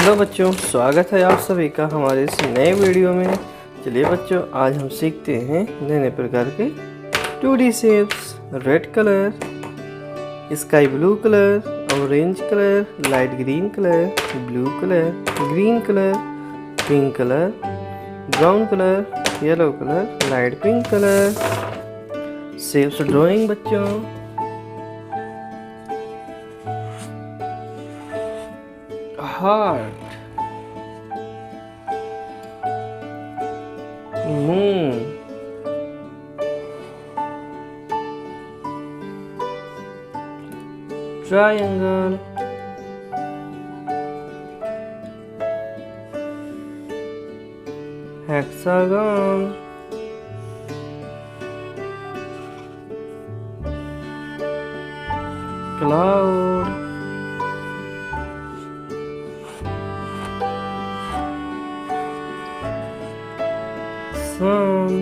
Hello बच्चों, स्वागत है आप सभी का हमारे इस नए वीडियो में। चलिए बच्चों, आज हम सीखते हैं नए प्रकार के 2D shapes. Red colour, sky blue colour, orange colour, light green colour, blue colour, green colour, pink colour, brown colour, yellow colour, light pink colour. Shapes drawing बच्चों। Heart, moon, triangle, hexagon, cloud, sun,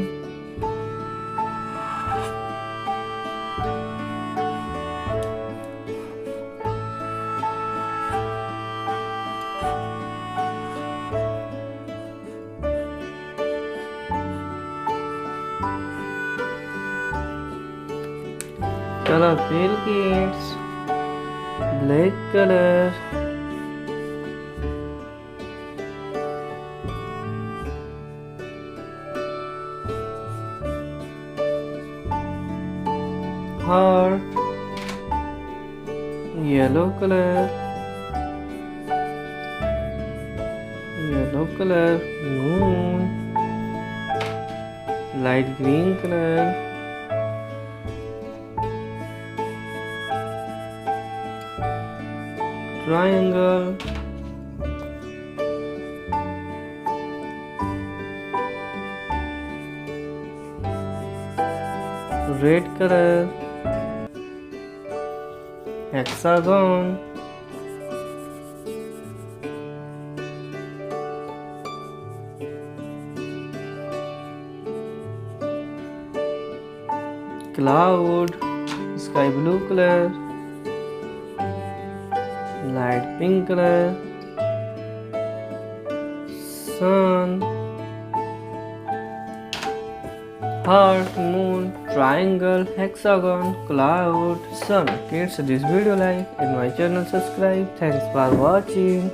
colorful kids, black color, heart, yellow color, moon, light green color, triangle, red color, hexagon, cloud, sky blue color, light pink color, sun, heart, moon, triangle, hexagon, cloud, sun. Kids, this video like and my channel subscribe. Thanks for watching.